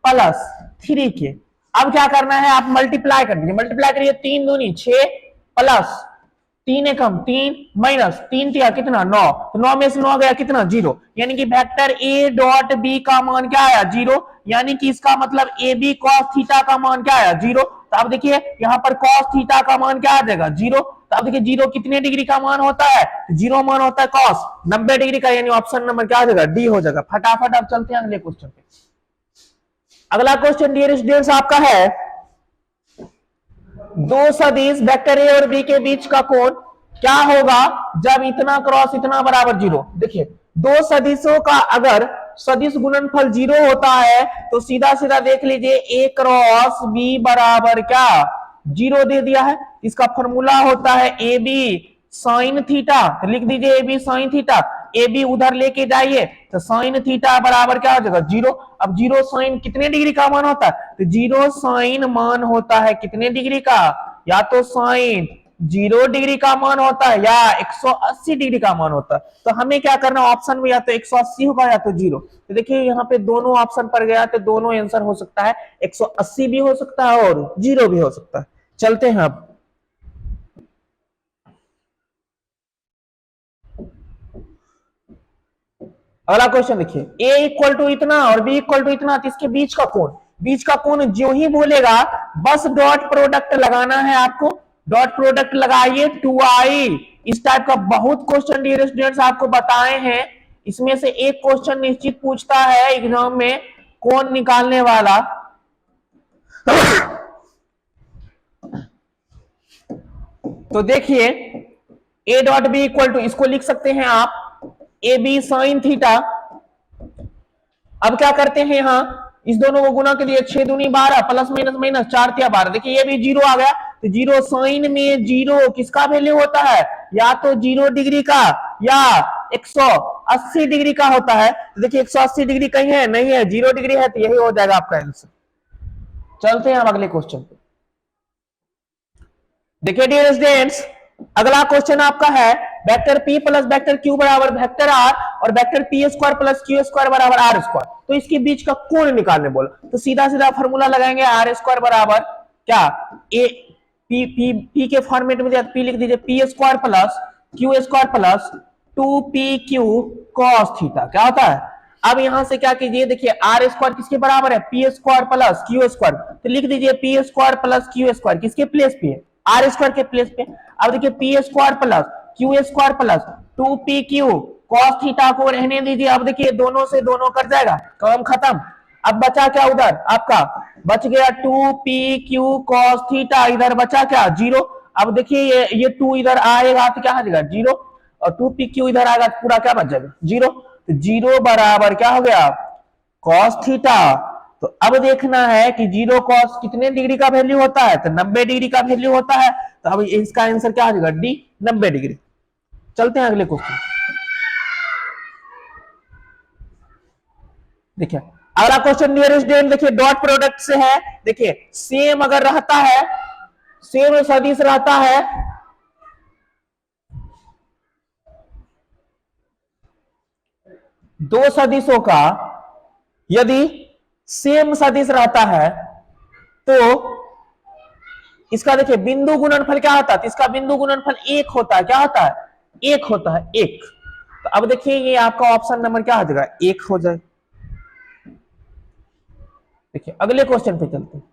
A: plus 3k। अब क्या करना है, आप मल्टीप्लाई कर दीजिए, मल्टीप्लाई करिए, 3 दूनी 6 प्लस 3 एकम 3 माइनस 3 दिया कितना 9, तो 9 में से 9 गया कितना 0, यानी कि वेक्टर ए डॉट बी का मान क्या आया 0, यानी कि इसका मतलब ए बी कॉस थीटा का मान क्या आया 0। तो अब देखिए यहाँ पर कॉस थीटा का मान क्या आ जाएगा 0। तो अब देखिए 0 कितने डिग्री का मान होता है, 0 मान होता है कॉस 90 डिग्री का, यानी ऑप्शन नंबर क्या आ जाएगा डी हो जाएगा। फटाफट अब चलते हैं अगले क्वेश्चन पे। अगला क्वेश्चन डियर स्टूडेंट्स आपका है, दो सदिश वेक्टर ए और बी के बीच का कोण क्या होगा जब इतना क्रॉस इतना बराबर 0। देखिए दो सदिशों का अगर सदिश गुणनफल 0 होता है तो सीधा सीधा देख लीजिए ए क्रॉस बी बराबर क्या 0 दे दिया है। इसका फॉर्मूला होता है ए बी साइन थीटा, तो लिख दीजिए A B sine theta. A B उधर लेके जाइए तो साइन थीटा बराबर क्या हो जाएगा 0। अब 0 साइन कितने डिग्री का मान होता है, तो 0 साइन मान होता है कितने डिग्री का, या तो साइन 0 डिग्री का मान होता है या 180 डिग्री का मान होता है। तो हमें क्या करना, ऑप्शन में या तो 180 होगा या तो 0। तो देखिए यहाँ पे दोनों ऑप्शन पर गया तो दोनों आंसर हो सकता है, 180 भी हो सकता है और 0 भी हो सकता है। चलते हैं अब अगला क्वेश्चन देखिए, a इक्वल टू इतना और b इक्वल टू इतना, तो इसके बीच का कोण, बीच का कोण जो ही बोलेगा बस डॉट प्रोडक्ट लगाना है आपको। डॉट प्रोडक्ट लगाइए 2i। इस टाइप का बहुत क्वेश्चन डियर स्टूडेंट्स आपको बताए हैं, इसमें से एक क्वेश्चन निश्चित पूछता है एग्जाम में कोण निकालने वाला। तो देखिए a dot B equal to, इसको लिख सकते हैं आप ए बी साइन थीटा। अब क्या करते हैं यहां इस दोनों को गुना के लिए 6 दूनी 12 प्लस माइनस माइनस 4 तिया 12। देखिए ये भी 0 आ गया, तो 0 साइन में 0 किसका वैल्यू होता है, या तो 0 डिग्री का या 180 डिग्री का होता है। तो देखिए 180 डिग्री कहीं है नहीं है, 0 डिग्री है, तो यही हो जाएगा आपका आंसर। चलते हैं अब अगले क्वेश्चन पे। देखिए डियर स्टूडेंट्स अगला क्वेश्चन आपका है, vector p plus vector q बराबर वेक्टर r और vector p square plus q square बराबर r स्क्वायर, तो इसके बीच का कोण निकालने बोला। तो सीधा सीधा फॉर्मूला लगाएंगे r स्क्वायर बराबर क्या a p के फॉर्मेट में दिया p लिख दीजिए p square plus q square plus 2pq cos theta. क्या होता है, अब यहां से क्या कीजिए, देखिए r स्क्वायर किसके बराबर है, p square plus q square, तो लिख दीजिए p square plus q square किसके प्लेस पे है, आर स्क्वायर के प्लेस पे। अब देखिए P square plus Q square plus 2pq cos theta को रहने दीजिए। अब देखिए दोनों से दोनों कट जाएगा, काम खत्म। अब बचा क्या, उधर आपका बच गया 2pq cos थीटा, इधर बचा क्या 0। अब देखिए ये 2 इधर आएगा तो क्या आ जाएगा 0, और 2pq इधर आएगा तो पूरा क्या बच जाएगा 0। तो 0 बराबर क्या हो गया cos थीटा। तो अब देखना है कि 0 cos कितने डिग्री का वैल्यू होता है, तो 90 डिग्री का वैल्यू होता है। तो अब इसका आंसर क्या आ जाएगा डी 90 डिग्री। चलते हैं अगले क्वेश्चन। देखिए अगला क्वेश्चन डियर स्टूडेंट, देखिए डॉट प्रोडक्ट से है। देखिए सेम अगर रहता है, सेम सदिश रहता है, दो सदिशों का यदि सेम सदिश रहता है तो इसका देखिए बिंदु गुणनफल क्या होता है, इसका बिंदु गुणनफल 1 होता है। क्या होता है 1 होता है 1। तो अब देखिए ये आपका ऑप्शन नंबर क्या हो जाएगा 1 हो जाए। देखिए अगले क्वेश्चन पे चलते हैं।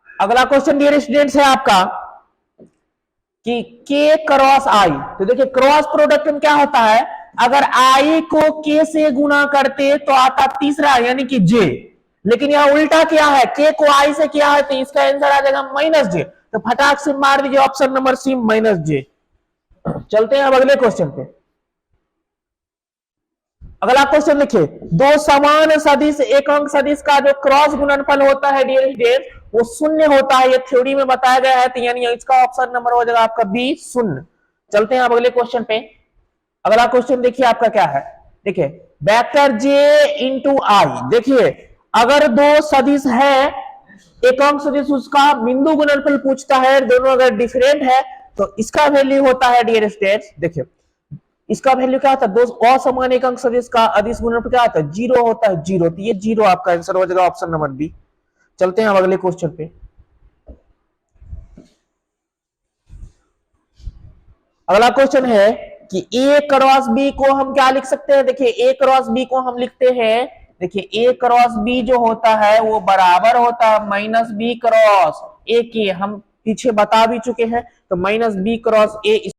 A: अगला क्वेश्चन डियर स्टूडेंट्स है आपका कि k क्रॉस i। तो देखिए क्रॉस प्रोडक्ट में क्या होता है, अगर आई को के से गुना करते तो आता तीसरा यानी कि जे, लेकिन यहां उल्टा क्या है, के को आई से किया है तो इसका आंसर आ जाएगा माइनस जे। तो फटाक से मार दीजिए ऑप्शन नंबर सी माइनस जे। चलते हैं अब अगले क्वेश्चन पे। अगला क्वेश्चन देखिए, दो समान सदिश एक अंक सदिश का जो क्रॉस गुणनफल होता है डियर वो शून्य होता है, ये थ्योरी में बताया गया है, तो यानी इसका ऑप्शन नंबर हो जाएगा आपका बी शून्य। चलते हैं अब अगले क्वेश्चन पे। अगला क्वेश्चन देखिए आपका क्या है, देखिए वेक्टर जे इंटू आई। देखिए अगर दो सदिश है, एक अंक सदिश उसका बिंदु गुणनफल पूछता है, दोनों अगर डिफरेंट है तो इसका वैल्यू होता है डियर स्टूडेंट्स, देखिए इसका वैल्यू क्या होता है, दो असमान एक अंक सदिश का अदिश गुणनफल क्या होता है, जीरो होता है, जीरो। तो ये जीरो आपका आंसर हो जाएगा ऑप्शन नंबर बी। चलते हैं अब अगले क्वेश्चन पे। अगला क्वेश्चन है कि ए क्रॉस बी को हम क्या लिख सकते हैं, देखिए ए क्रॉस बी को हम लिखते हैं, देखिए ए क्रॉस बी जो होता है वो बराबर होता है माइनस बी क्रॉस ए के, हम पीछे बता भी चुके हैं, तो माइनस बी क्रॉस ए